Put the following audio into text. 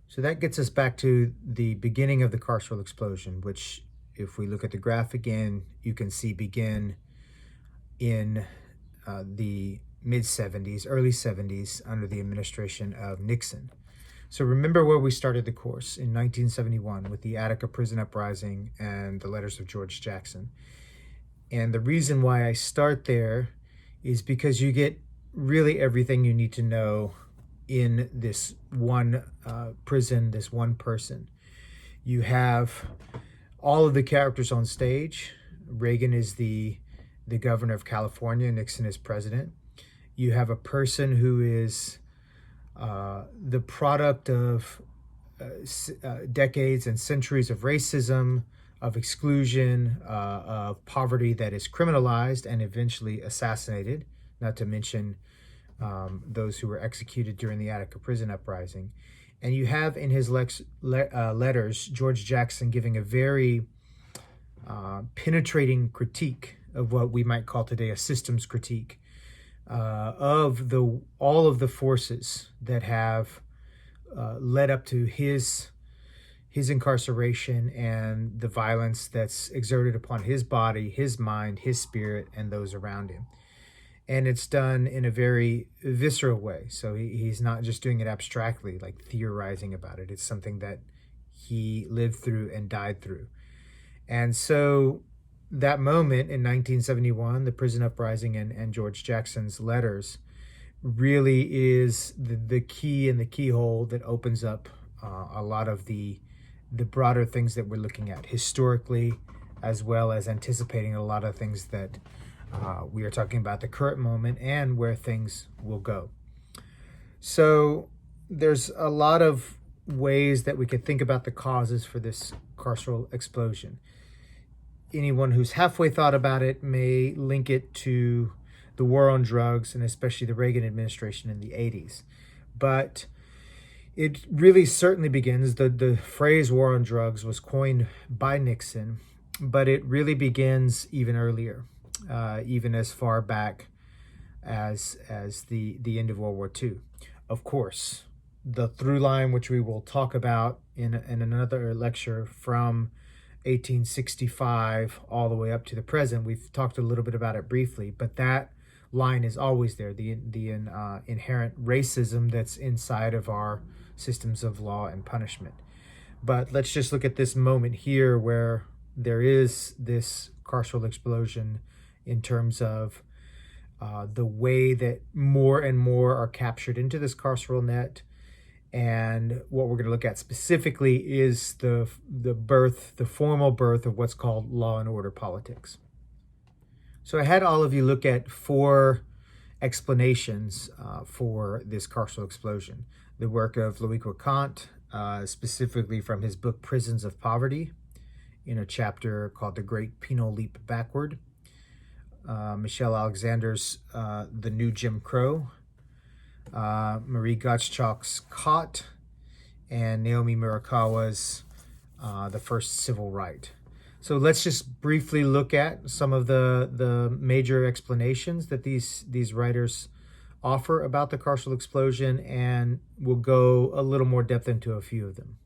So that gets us back to the beginning of the carceral explosion, which, if we look at the graph again, you can see begin in the mid 70s, early 70s, under the administration of Nixon. So remember where we started the course in 1971 with the Attica prison uprising and the letters of George Jackson. And the reason why I start there is because you get really everything you need to know in this one prison, this one person. You have all of the characters on stage. Reagan is the governor of California, Nixon is president. You have a person who is the product of decades and centuries of racism, of exclusion, of poverty that is criminalized and eventually assassinated, not to mention those who were executed during the Attica prison uprising. And you have in his letters, George Jackson giving a very penetrating critique of what we might call today a systems critique of all of the forces that have led up to his incarceration and the violence that's exerted upon his body, his mind, his spirit, and those around him. And it's done in a very visceral way. So he's not just doing it abstractly, like theorizing about it. It's something that he lived through and died through. And so that moment in 1971, the prison uprising and George Jackson's letters, really is the key and the keyhole that opens up a lot of the broader things that we're looking at historically, as well as anticipating a lot of things that we are talking about the current moment and where things will go. So there's a lot of ways that we could think about the causes for this carceral explosion. Anyone who's halfway thought about it may link it to the war on drugs, and especially the Reagan administration in the 80s. But it really certainly begins, the phrase war on drugs was coined by Nixon, but it really begins even earlier, even as far back as the end of World War II. Of course, the through line, which we will talk about in another lecture, from 1865 all the way up to the present, we've talked a little bit about it briefly, but that line is always there, the inherent racism that's inside of our systems of law and punishment. But let's just look at this moment here where there is this carceral explosion in terms of the way that more and more are captured into this carceral net. And what we're going to look at specifically is the formal birth of what's called law and order politics. So I had all of you look at 4 explanations for this carceral explosion. The work of Louis Kant, specifically from his book Prisons of Poverty, in a chapter called The Great Penal Leap Backward. Michelle Alexander's The New Jim Crow, Marie Gottschalk's Caught, and Naomi Murakawa's The First Civil Right. So let's just briefly look at some of the major explanations that these writers offer about the carceral explosion, and we'll go a little more depth into a few of them.